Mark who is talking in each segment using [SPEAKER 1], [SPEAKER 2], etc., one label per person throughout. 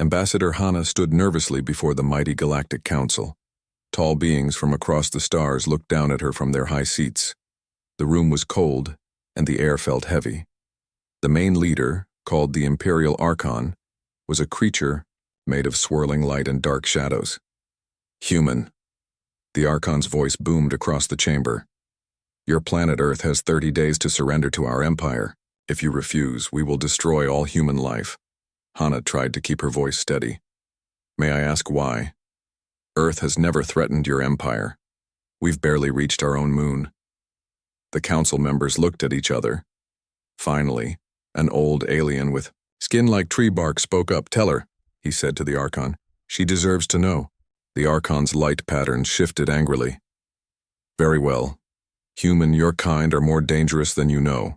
[SPEAKER 1] Ambassador Hana stood nervously before the mighty Galactic Council. Tall beings from across the stars looked down at her from their high seats. The room was cold, and the air felt heavy. The main leader, called the Imperial Archon, was a creature made of swirling light and dark shadows. Human. The Archon's voice boomed across the chamber. Your planet Earth has 30 days to surrender to our empire. If you refuse, we will destroy all human life. Hana tried to keep her voice steady. May I ask why? Earth has never threatened your empire. We've barely reached our own moon. The council members looked at each other. Finally, an old alien with skin like tree bark spoke up. Tell her, he said to the Archon. She deserves to know. The Archon's light patterns shifted angrily. Very well. Human, your kind are more dangerous than you know.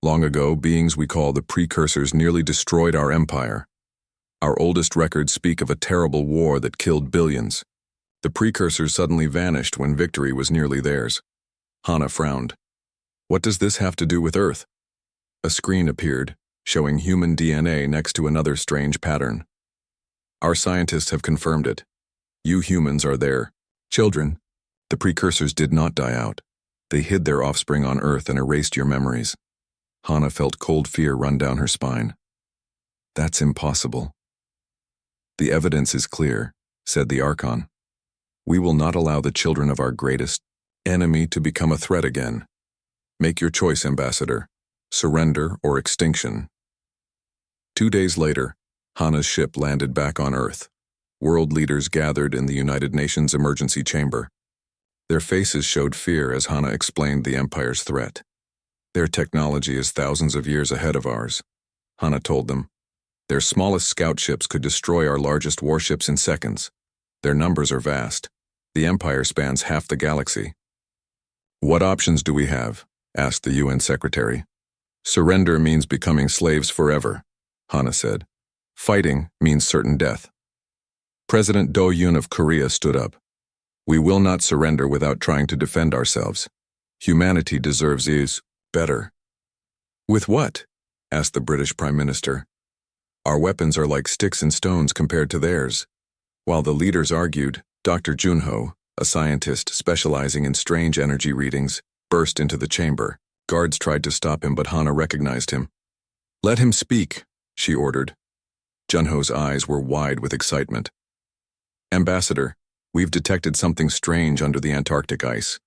[SPEAKER 1] Long ago, beings we call the Precursors nearly destroyed our empire. Our oldest records speak of a terrible war that killed billions. The Precursors suddenly vanished when victory was nearly theirs. Hana frowned. What does this have to do with Earth? A screen appeared, showing human DNA next to another strange pattern. Our scientists have confirmed it. You humans are their children. The Precursors did not die out. They hid their offspring on Earth and erased your memories. Hana felt cold fear run down her spine. That's impossible. The evidence is clear, said the Archon. We will not allow the children of our greatest enemy to become a threat again. Make your choice, Ambassador. Surrender or extinction. 2 days later, Hana's ship landed back on Earth. World leaders gathered in the United Nations emergency chamber. Their faces showed fear as Hana explained the Empire's threat. Their technology is thousands of years ahead of ours, Hana told them. Their smallest scout ships could destroy our largest warships in seconds. Their numbers are vast. The Empire spans half the galaxy. What options do we have? Asked the UN Secretary. Surrender means becoming slaves forever, Hana said. Fighting means certain death. President Do-yoon of Korea stood up. We will not surrender without trying to defend ourselves. Humanity deserves is better. With what? Asked the British Prime Minister. Our weapons are like sticks and stones compared to theirs. While the leaders argued, Dr. Junho, a scientist specializing in strange energy readings, burst into the chamber. Guards tried to stop him, but Hana recognized him. Let him speak, she ordered. Junho's eyes were wide with excitement. Ambassador, we've detected something strange under the Antarctic ice.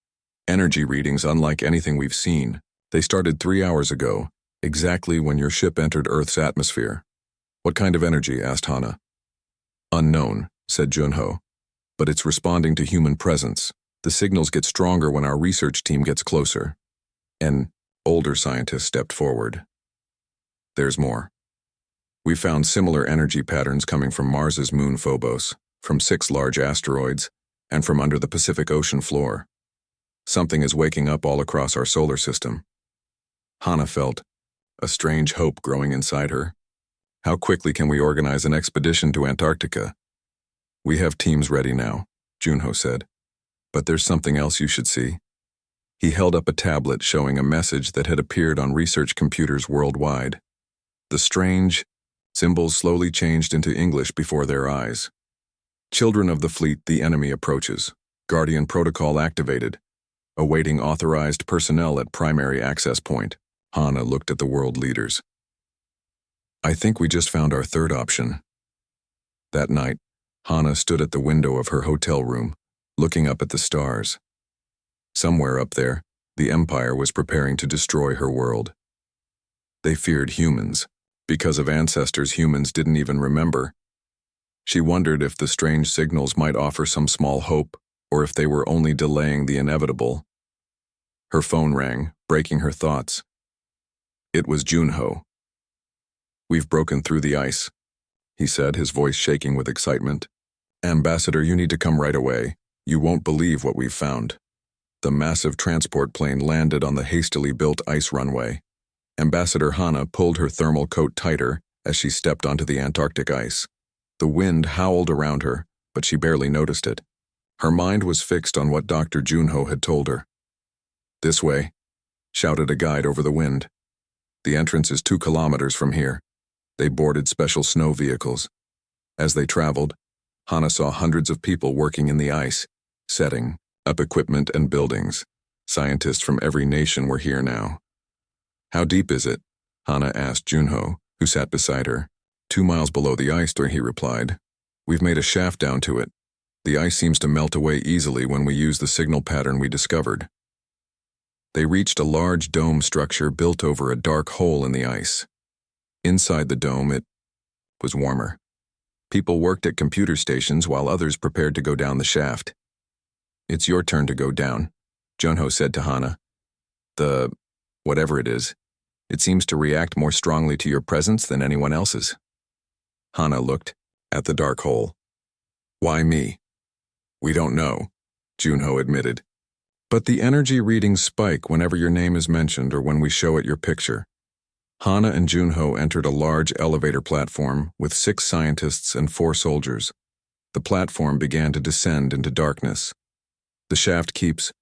[SPEAKER 1] Energy readings unlike anything we've seen. They started 3 hours ago, exactly when your ship entered Earth's atmosphere. What kind of energy? Asked Hana. Unknown, said Junho. But it's responding to human presence. The signals get stronger when our research team gets closer. An older scientist stepped forward. There's more. We found similar energy patterns coming from Mars's moon Phobos, from 6 large asteroids, and from under the Pacific Ocean floor. Something is waking up all across our solar system. Hana felt a strange hope growing inside her. How quickly can we organize an expedition to Antarctica? We have teams ready now, Junho said. But there's something else you should see. He held up a tablet showing a message that had appeared on research computers worldwide. The strange symbols slowly changed into English before their eyes. Children of the fleet, the enemy approaches. Guardian protocol activated. Awaiting authorized personnel at primary access point. Hana looked at the world leaders. I think we just found our third option. That night, Hana stood at the window of her hotel room, looking up at the stars. Somewhere up there, the Empire was preparing to destroy her world. They feared humans. Because of ancestors humans didn't even remember. She wondered if the strange signals might offer some small hope, or if they were only delaying the inevitable. Her phone rang, breaking her thoughts. It was Junho. We've broken through the ice, he said, his voice shaking with excitement. Ambassador, you need to come right away. You won't believe what we've found. The massive transport plane landed on the hastily built ice runway. Ambassador Hana pulled her thermal coat tighter as she stepped onto the Antarctic ice. The wind howled around her, but she barely noticed it. Her mind was fixed on what Dr. Junho had told her. This way, shouted a guide over the wind. The entrance is 2 kilometers from here. They boarded special snow vehicles. As they traveled, Hana saw hundreds of people working in the ice, setting up equipment and buildings. Scientists from every nation were here now. How deep is it? Hana asked Junho, who sat beside her. 2 miles below the ice, he replied. We've made a shaft down to it. The ice seems to melt away easily when we use the signal pattern we discovered. They reached a large dome structure built over a dark hole in the ice. Inside the dome, it was warmer. People worked at computer stations while others prepared to go down the shaft. It's your turn to go down, Junho said to Hana. Whatever it is, it seems to react more strongly to your presence than anyone else's. Hana looked at the dark hole. Why me? We don't know, Junho admitted. But the energy readings spike whenever your name is mentioned or when we show it your picture. Hana and Junho entered a large elevator platform with 6 scientists and 4 soldiers. The platform began to descend into darkness. The shaft keeps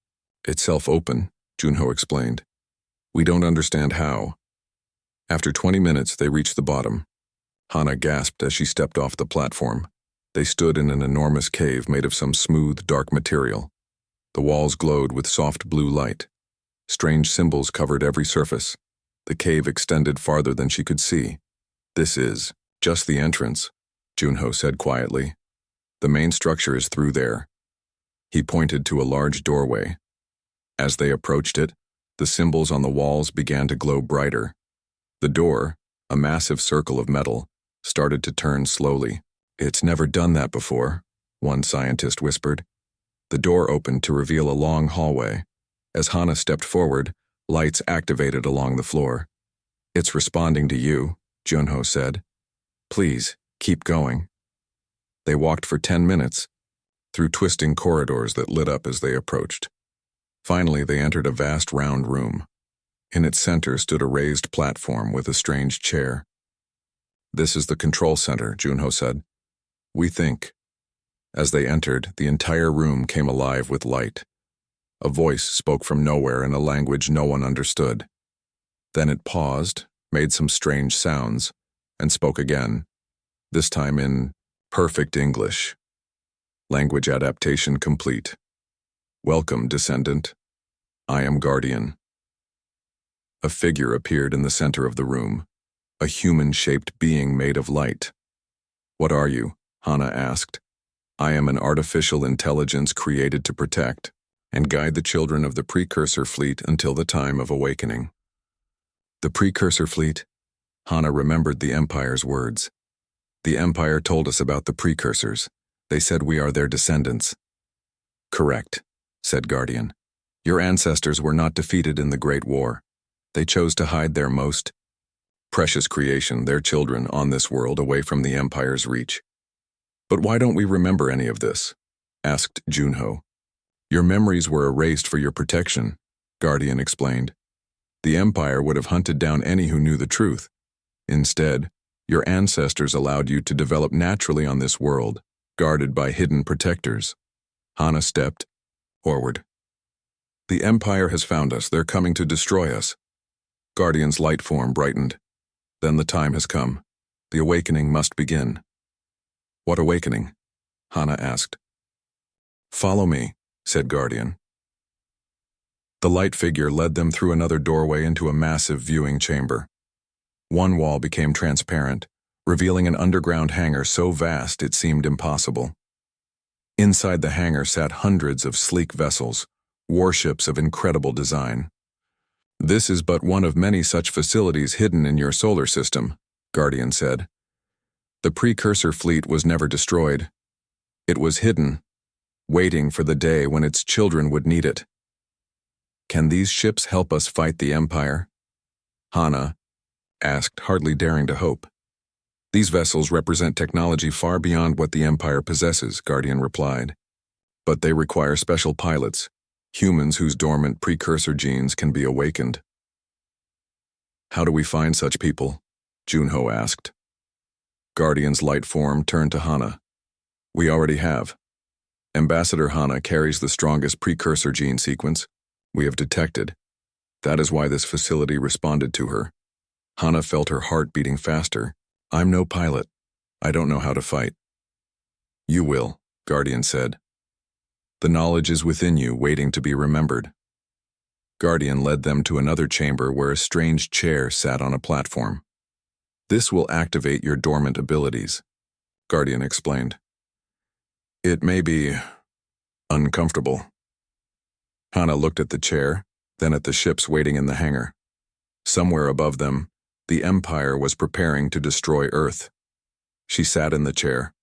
[SPEAKER 1] itself open, Junho explained. We don't understand how. After 20 minutes, they reached the bottom. Hana gasped as she stepped off the platform. They stood in an enormous cave made of some smooth, dark material. The walls glowed with soft blue light. Strange symbols covered every surface. The cave extended farther than she could see. This is just the entrance, Junho said quietly. The main structure is through there. He pointed to a large doorway. As they approached it, the symbols on the walls began to glow brighter. The door, a massive circle of metal, started to turn slowly. It's never done that before, one scientist whispered. The door opened to reveal a long hallway. As Hana stepped forward, lights activated along the floor. It's responding to you, Junho said. Please, keep going. They walked for 10 minutes, through twisting corridors that lit up as they approached. Finally, they entered a vast round room. In its center stood a raised platform with a strange chair. This is the control center, Junho said. We think. As they entered, the entire room came alive with light. A voice spoke from nowhere in a language no one understood. Then it paused, made some strange sounds, and spoke again, this time in perfect English. Language adaptation complete. Welcome, descendant. I am Guardian. A figure appeared in the center of the room, a human-shaped being made of light. What are you? Hana asked. I am an artificial intelligence created to protect and guide the children of the precursor fleet until the time of awakening. The precursor fleet? Hana remembered the Empire's words. The Empire told us about the precursors. They said we are their descendants. Correct, said Guardian. Your ancestors were not defeated in the Great War. They chose to hide their most precious creation, their children, on this world away from the Empire's reach. But why don't we remember any of this? Asked Junho. Your memories were erased for your protection, Guardian explained. The Empire would have hunted down any who knew the truth. Instead, your ancestors allowed you to develop naturally on this world, guarded by hidden protectors. Hana stepped forward. The Empire has found us. They're coming to destroy us. Guardian's light form brightened. Then the time has come. The awakening must begin. What awakening? Hana asked. Follow me, said Guardian. The light figure led them through another doorway into a massive viewing chamber. One wall became transparent, revealing an underground hangar so vast it seemed impossible. Inside the hangar sat hundreds of sleek vessels, warships of incredible design. This is but one of many such facilities hidden in your solar system, Guardian said. The precursor fleet was never destroyed. It was hidden, waiting for the day when its children would need it. Can these ships help us fight the Empire? Hana asked, hardly daring to hope. These vessels represent technology far beyond what the Empire possesses, Guardian replied. But they require special pilots, humans whose dormant precursor genes can be awakened. How do we find such people? Junho asked. Guardian's light form turned to Hana. We already have. Ambassador Hana carries the strongest precursor gene sequence we have detected. That is why this facility responded to her. Hana felt her heart beating faster. I'm no pilot. I don't know how to fight. You will, Guardian said. The knowledge is within you, waiting to be remembered. Guardian led them to another chamber where a strange chair sat on a platform. This will activate your dormant abilities, Guardian explained. It may be uncomfortable. Hana looked at the chair, then at the ships waiting in the hangar. Somewhere above them, the Empire was preparing to destroy Earth. She sat in the chair.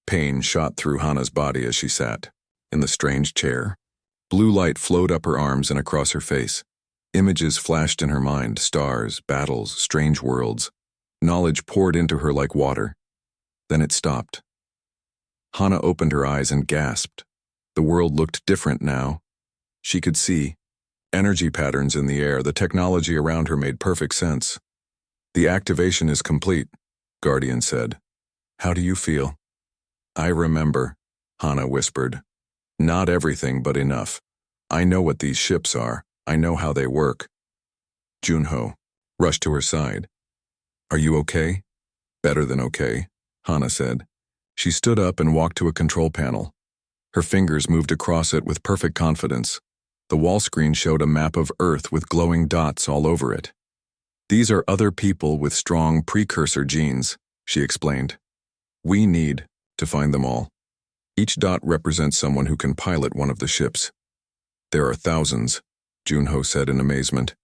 [SPEAKER 1] Pain shot through Hana's body as she sat in the strange chair. Blue light flowed up her arms and across her face. Images flashed in her mind, stars, battles, strange worlds. Knowledge poured into her like water. Then it stopped. Hana opened her eyes and gasped. The world looked different now. She could see energy patterns in the air. The technology around her made perfect sense. The activation is complete, Guardian said. How do you feel? I remember, Hana whispered. Not everything, but enough. I know what these ships are. I know how they work. Junho rushed to her side. Are you okay? Better than okay, Hana said. She stood up and walked to a control panel. Her fingers moved across it with perfect confidence. The wall screen showed a map of Earth with glowing dots all over it. These are other people with strong precursor genes, she explained. We need to find them all. Each dot represents someone who can pilot one of the ships. There are thousands, Junho said in amazement.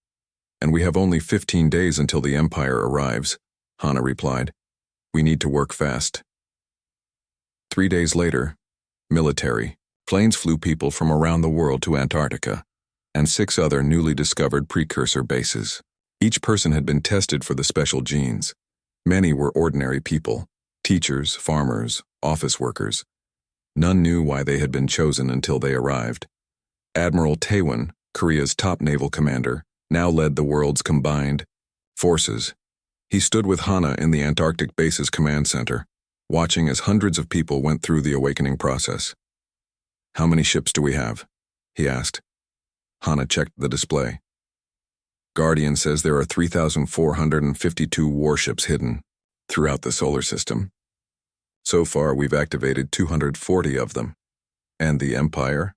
[SPEAKER 1] And we have only 15 days until the Empire arrives, Hana replied. We need to work fast. 3 days later, military. Planes flew people from around the world to Antarctica, and 6 other newly discovered precursor bases. Each person had been tested for the special genes. Many were ordinary people, teachers, farmers, office workers. None knew why they had been chosen until they arrived. Admiral Taewon, Korea's top naval commander, now led the world's combined forces. He stood with Hana in the Antarctic base's command center, watching as hundreds of people went through the awakening process. How many ships do we have? He asked. Hana checked the display. Guardian says there are 3,452 warships hidden throughout the solar system. So far, we've activated 240 of them. And the Empire?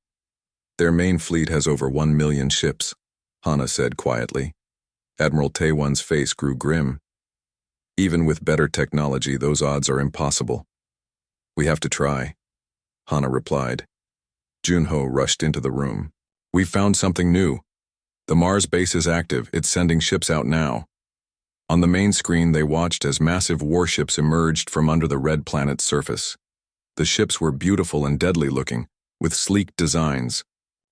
[SPEAKER 1] Their main fleet has over 1 million ships, Hana said quietly. Admiral Taewon's face grew grim. Even with better technology, those odds are impossible. We have to try, Hana replied. Junho rushed into the room. We've found something new. The Mars base is active. It's sending ships out now. On the main screen, they watched as massive warships emerged from under the red planet's surface. The ships were beautiful and deadly looking, with sleek designs,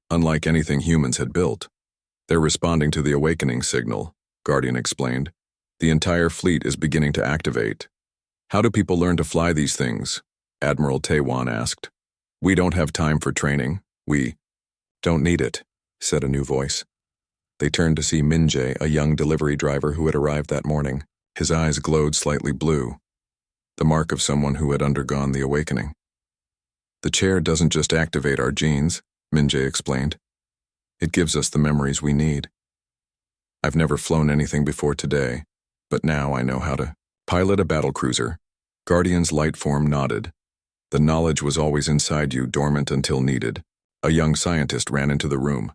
[SPEAKER 1] unlike anything humans had built. They're responding to the awakening signal, Guardian explained. The entire fleet is beginning to activate. How do people learn to fly these things? Admiral Taewon asked. We don't have time for training. We don't need it, said a new voice. They turned to see Minjae, a young delivery driver who had arrived that morning. His eyes glowed slightly blue, the mark of someone who had undergone the awakening. The chair doesn't just activate our genes, Minjae explained. It gives us the memories we need. I've never flown anything before today, but now I know how to pilot a battlecruiser. Guardian's light form nodded. The knowledge was always inside you, dormant until needed. A young scientist ran into the room.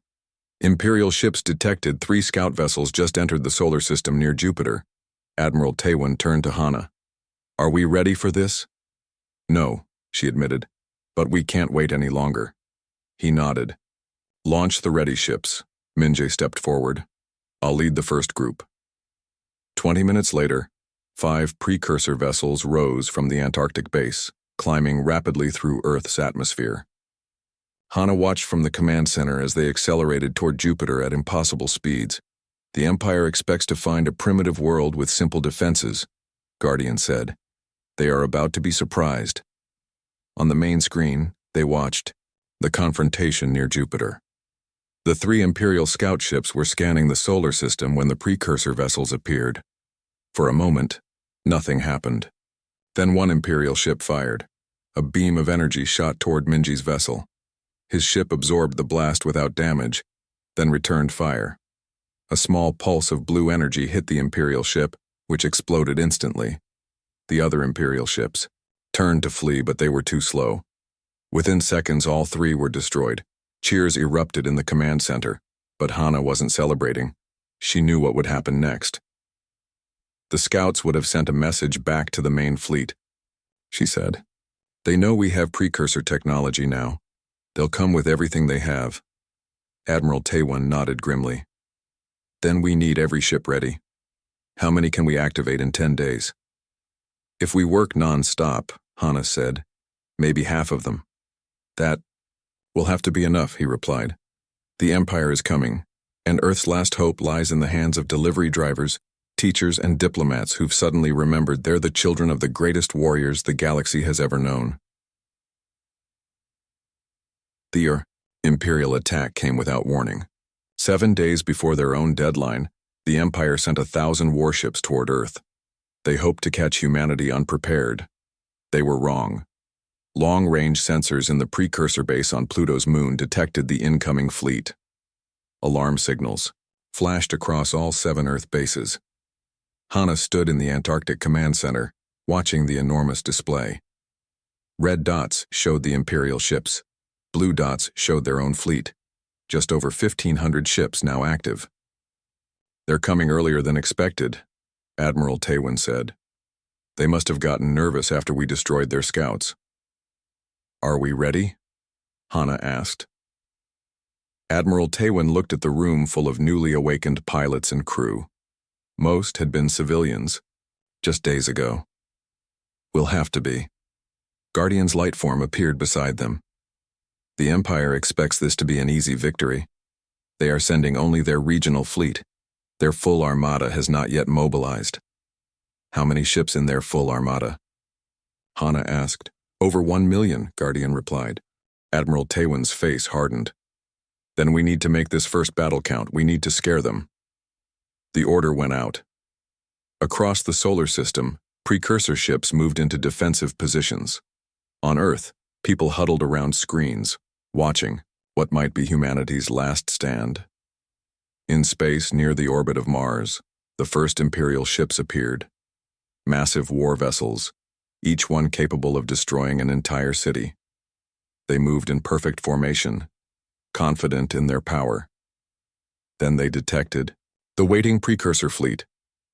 [SPEAKER 1] Imperial ships detected. 3 scout vessels just entered the solar system near Jupiter. Admiral Taewon turned to Hana. Are we ready for this? No, she admitted, but we can't wait any longer. He nodded. Launch the ready ships. Minjae stepped forward. I'll lead the first group. 20 minutes later, 5 precursor vessels rose from the Antarctic base, climbing rapidly through Earth's atmosphere. Hana watched from the command center as they accelerated toward Jupiter at impossible speeds. The Empire expects to find a primitive world with simple defenses, Guardian said. They are about to be surprised. On the main screen, they watched the confrontation near Jupiter. The 3 Imperial scout ships were scanning the solar system when the precursor vessels appeared. For a moment, nothing happened. Then one Imperial ship fired. A beam of energy shot toward Minji's vessel. His ship absorbed the blast without damage, then returned fire. A small pulse of blue energy hit the Imperial ship, which exploded instantly. The other Imperial ships turned to flee, but they were too slow. Within seconds, all three were destroyed. Cheers erupted in the command center, but Hana wasn't celebrating. She knew what would happen next. The scouts would have sent a message back to the main fleet, she said. They know we have precursor technology now. They'll come with everything they have. Admiral Taewon nodded grimly. Then we need every ship ready. How many can we activate in 10 days? If we work non-stop, Hana said, maybe half of them. That will have to be enough, he replied. The Empire is coming, and Earth's last hope lies in the hands of delivery drivers, teachers, and diplomats who've suddenly remembered they're the children of the greatest warriors the galaxy has ever known. The Imperial attack came without warning. 7 days before their own deadline, the Empire sent 1,000 warships toward Earth. They hoped to catch humanity unprepared. They were wrong. Long-range sensors in the precursor base on Pluto's moon detected the incoming fleet. Alarm signals flashed across all 7 Earth bases. Hana stood in the Antarctic Command Center, watching the enormous display. Red dots showed the Imperial ships. Blue dots showed their own fleet. Just over 1,500 ships now active. They're coming earlier than expected, Admiral Taewon said. They must have gotten nervous after we destroyed their scouts. Are we ready? Hana asked. Admiral Taewon looked at the room full of newly awakened pilots and crew. Most had been civilians, just days ago. We'll have to be. Guardian's light form appeared beside them. The Empire expects this to be an easy victory. They are sending only their regional fleet. Their full armada has not yet mobilized. How many ships in their full armada? Hana asked. Over 1 million, Guardian replied. Admiral Taewon's face hardened. Then we need to make this first battle count. We need to scare them. The order went out. Across the solar system, precursor ships moved into defensive positions. On Earth, people huddled around screens, watching what might be humanity's last stand. In space, near the orbit of Mars, the first Imperial ships appeared. Massive war vessels, each one capable of destroying an entire city. They moved in perfect formation, confident in their power. Then they detected the waiting precursor fleet.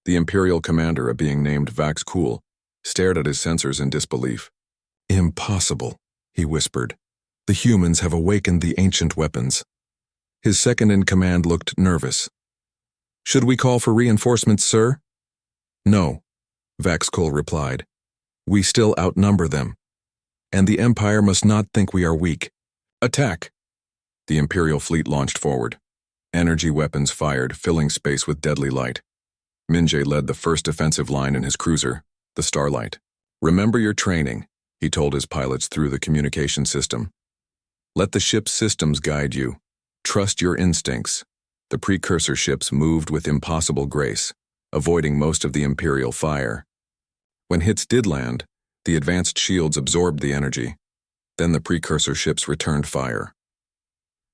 [SPEAKER 1] The Imperial commander, a being named Vax Cool, stared at his sensors in disbelief. Impossible, he whispered. The humans have awakened the ancient weapons. His second-in-command looked nervous. Should we call for reinforcements, sir? No, Vax Cool replied. We still outnumber them, and the Empire must not think we are weak. Attack! The Imperial fleet launched forward. Energy weapons fired, filling space with deadly light. Minjae led the first defensive line in his cruiser, the Starlight. Remember your training, he told his pilots through the communication system. Let the ship's systems guide you. Trust your instincts. The precursor ships moved with impossible grace, avoiding most of the Imperial fire. When hits did land, the advanced shields absorbed the energy. Then the precursor ships returned fire.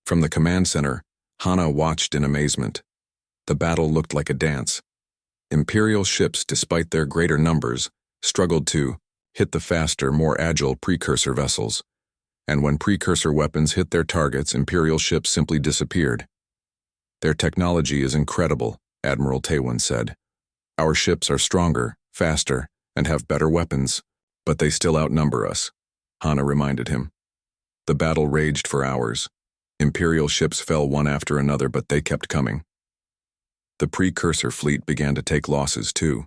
[SPEAKER 1] From the command center, Hana watched in amazement. The battle looked like a dance. Imperial ships, despite their greater numbers, struggled to hit the faster, more agile precursor vessels. And when precursor weapons hit their targets, Imperial ships simply disappeared. Their technology is incredible, Admiral Taewon said. Our ships are stronger, faster, and have better weapons, but they still outnumber us, Hana reminded him. The battle raged for hours. Imperial ships fell one after another, but they kept coming. The precursor fleet began to take losses too.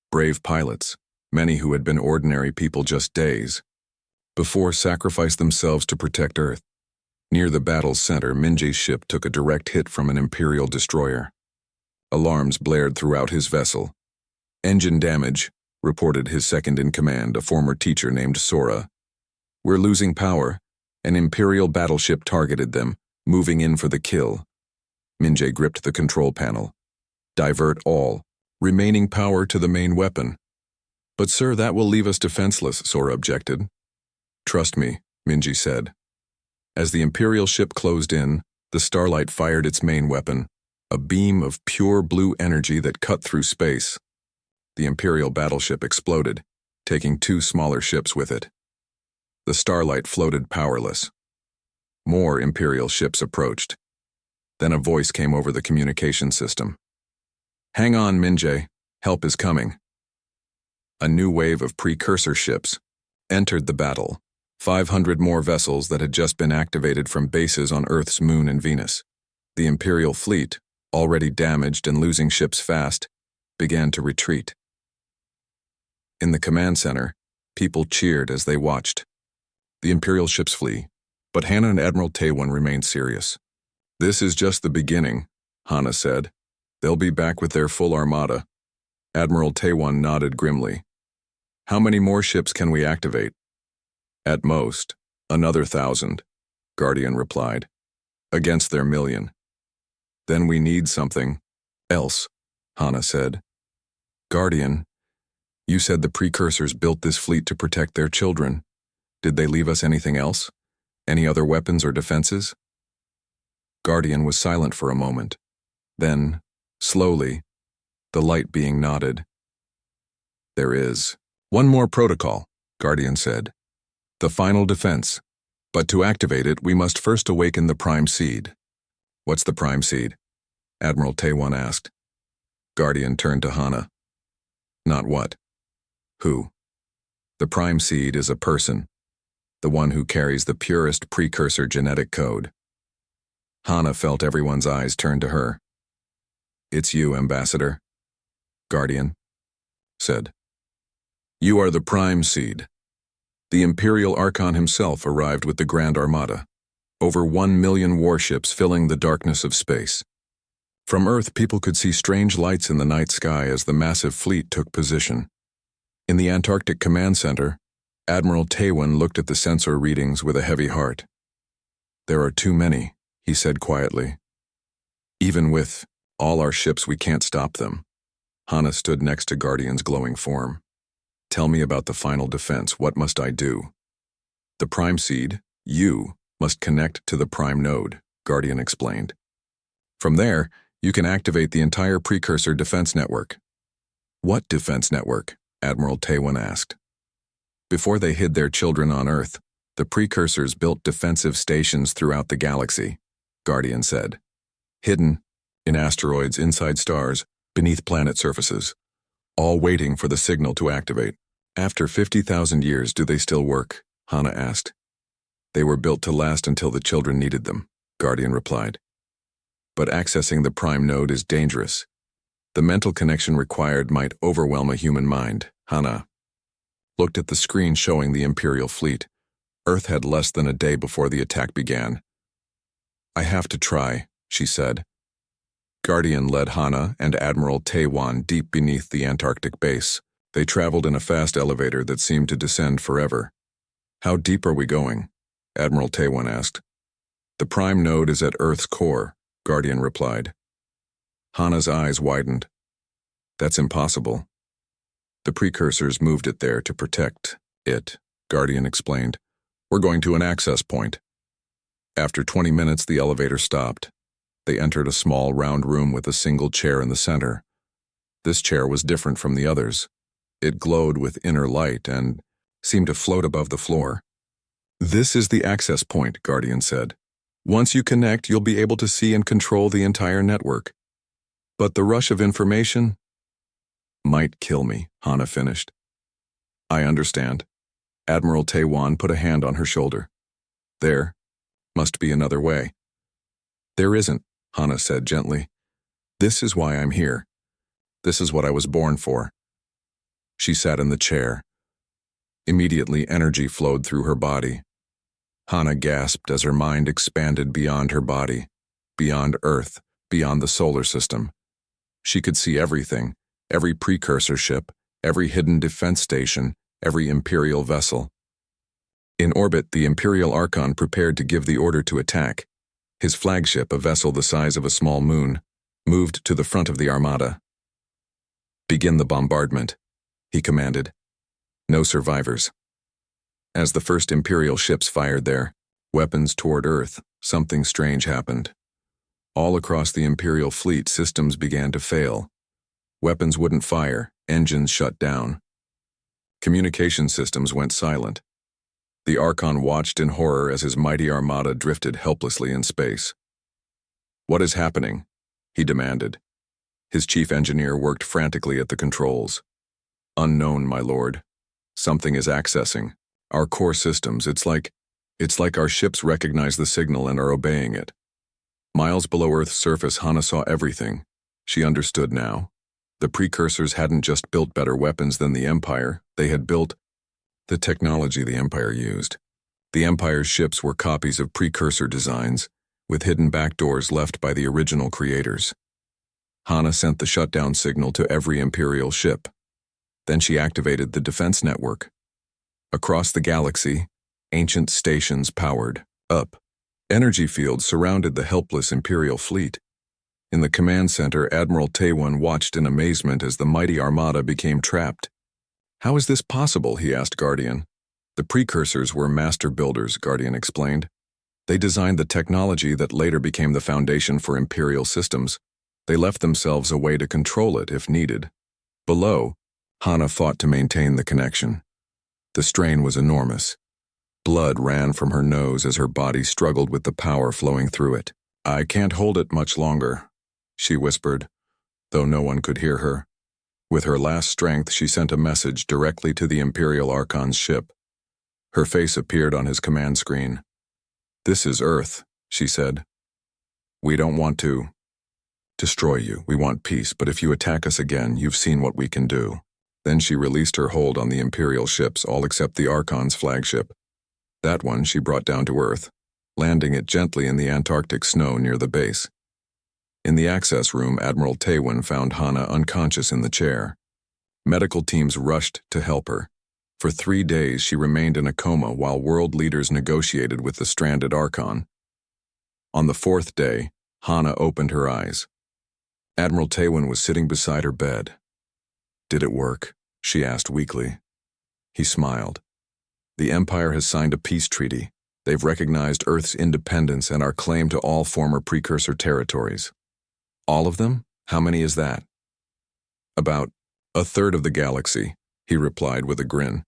[SPEAKER 1] Brave pilots, many who had been ordinary people just days before, sacrificed themselves to protect Earth. Near the battle's center, Minjae's ship took a direct hit from an Imperial destroyer. Alarms blared throughout his vessel. Engine damage, reported his second-in-command, a former teacher named Sora. We're losing power. An Imperial battleship targeted them, moving in for the kill. Minjae gripped the control panel. Divert all remaining power to the main weapon. But sir, that will leave us defenseless, Sora objected. Trust me, Minjae said. As the Imperial ship closed in, the Starlight fired its main weapon, a beam of pure blue energy that cut through space. The Imperial battleship exploded, taking 2 smaller ships with it. The Starlight floated powerless. More Imperial ships approached. Then a voice came over the communication system. "Hang on, Minjay. Help is coming." A new wave of precursor ships entered the battle, 500 more vessels that had just been activated from bases on Earth's moon and Venus. The Imperial fleet, already damaged and losing ships fast, began to retreat. In the command center, people cheered as they watched. The Imperial ships flee, but Hannah and Admiral Taewon remained serious. "This is just the beginning," Hannah said. "They'll be back with their full armada." Admiral Taewon nodded grimly. "How many more ships can we activate?" "At most, another 1,000, Guardian replied. "Against their 1,000,000. "Then we need something else," Hannah said. "Guardian, you said the precursors built this fleet to protect their children. Did they leave us anything else? Any other weapons or defenses?" Guardian was silent for a moment. Then, slowly, the light being nodded. "There is one more protocol," Guardian said. "The final defense. But to activate it, we must first awaken the Prime Seed." "What's the Prime Seed?" Admiral Taewon asked. Guardian turned to Hannah. "Not what? Who?" "The Prime Seed is a person, the one who carries the purest precursor genetic code." Hannah felt everyone's eyes turn to her. "It's you, Ambassador," Guardian said. "You are the Prime Seed." The Imperial Archon himself arrived with the Grand Armada, over 1,000,000 warships filling the darkness of space. From Earth, people could see strange lights in the night sky as the massive fleet took position. In the Antarctic Command Center, Admiral Taewon looked at the sensor readings with a heavy heart. "There are too many," he said quietly. "Even with all our ships, we can't stop them." Hannah stood next to Guardian's glowing form. "Tell me about the final defense. What must I do?" "The Prime Seed, you, must connect to the Prime Node," Guardian explained. "From there, you can activate the entire precursor defense network." "What defense network?" Admiral Taewon asked. "Before they hid their children on Earth, the precursors built defensive stations throughout the galaxy," Guardian said. "Hidden in asteroids, inside stars, beneath planet surfaces, all waiting for the signal to activate." "After 50,000 years, do they still work?" Hannah asked. "They were built to last until the children needed them," Guardian replied. "But accessing the Prime Node is dangerous. The mental connection required might overwhelm a human mind." Hannah looked at the screen showing the Imperial fleet. Earth had less than a day before the attack began. "I have to try," she said. Guardian led Hannah and Admiral Taewon deep beneath the Antarctic base. They traveled in a fast elevator that seemed to descend forever. "How deep are we going?" Admiral Taewon asked. "The Prime Node is at Earth's core," Guardian replied. Hannah's eyes widened. "That's impossible." "The precursors moved it there to protect it," Guardian explained. "We're going to an access point." After 20 minutes, the elevator stopped. They entered a small round room with a single chair in the center. This chair was different from the others. It glowed with inner light and seemed to float above the floor. "This is the access point," Guardian said. "Once you connect, you'll be able to see and control the entire network. But the rush of information might kill me," Hannah finished. "I understand." Admiral Taewon put a hand on her shoulder. "There must be another way." "There isn't," Hannah said gently. "This is why I'm here. This is what I was born for." She sat in the chair. Immediately, energy flowed through her body. Hannah gasped as her mind expanded beyond her body, beyond Earth, beyond the solar system. She could see everything, every precursor ship, every hidden defense station, every Imperial vessel. In orbit, the Imperial Archon prepared to give the order to attack. His flagship, a vessel the size of a small moon, moved to the front of the armada. "Begin the bombardment," he commanded. "No survivors." As the first Imperial ships fired their weapons toward Earth, something strange happened. All across the Imperial fleet, systems began to fail. Weapons wouldn't fire, engines shut down. Communication systems went silent. The Archon watched in horror as his mighty armada drifted helplessly in space. "What is happening?" he demanded. His chief engineer worked frantically at the controls. "Unknown, my lord. Something is accessing our core systems. It's like our ships recognize the signal and are obeying it." Miles below Earth's surface, Hana saw everything. She understood now. The precursors hadn't just built better weapons than the Empire, they had built the technology the Empire used. The Empire's ships were copies of precursor designs, with hidden backdoors left by the original creators. Hana sent the shutdown signal to every Imperial ship. Then she activated the defense network. Across the galaxy, ancient stations powered up. Energy fields surrounded the helpless Imperial fleet. In the command center, Admiral Taewon watched in amazement as the mighty armada became trapped. "How is this possible?" he asked Guardian. "The precursors were master builders," Guardian explained. "They designed the technology that later became the foundation for Imperial systems. They left themselves a way to control it if needed." Below, Hana fought to maintain the connection. The strain was enormous. Blood ran from her nose as her body struggled with the power flowing through it. "I can't hold it much longer," she whispered, though no one could hear her. With her last strength, she sent a message directly to the Imperial Archon's ship. Her face appeared on his command screen. "This is Earth," she said. "We don't want to destroy you. We want peace, but if you attack us again, you've seen what we can do." Then she released her hold on the Imperial ships, all except the Archon's flagship. That one she brought down to Earth, landing it gently in the Antarctic snow near the base. In the access room, Admiral Taewon found Hana unconscious in the chair. Medical teams rushed to help her. For 3 days, she remained in a coma while world leaders negotiated with the stranded Archon. On the 4th day, Hana opened her eyes. Admiral Taewon was sitting beside her bed. "Did it work?" she asked weakly. He smiled. "The Empire has signed a peace treaty. They've recognized Earth's independence and our claim to all former precursor territories." "All of them? How many is that?" "About a third of the galaxy," he replied with a grin.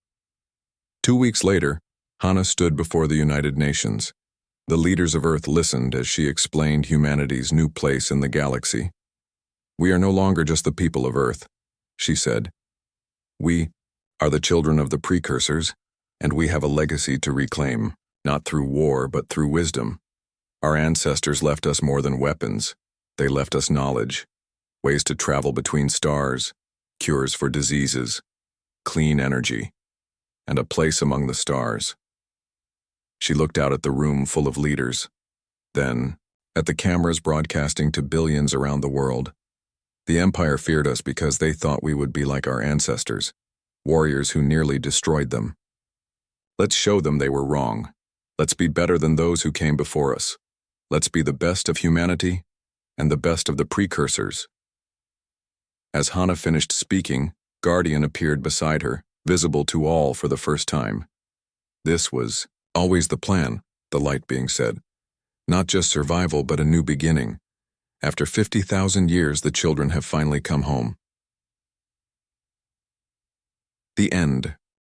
[SPEAKER 1] 2 weeks later, Hana stood before the United Nations. The leaders of Earth listened as she explained humanity's new place in the galaxy. "We are no longer just the people of Earth," she said. "We are the children of the precursors, and we have a legacy to reclaim, not through war but through wisdom. Our ancestors left us more than weapons. They left us knowledge, ways to travel between stars, cures for diseases, clean energy, and a place among the stars." She looked out at the room full of leaders, then at the cameras broadcasting to billions around the world. "The Empire feared us because they thought we would be like our ancestors, warriors who nearly destroyed them. Let's show them they were wrong. Let's be better than those who came before us. Let's be the best of humanity and the best of the precursors." As Hana finished speaking, Guardian appeared beside her, visible to all for the first time. "This was always the plan," the light being said. "Not just survival, but a new beginning. After 50,000 years, the children have finally come home." The end.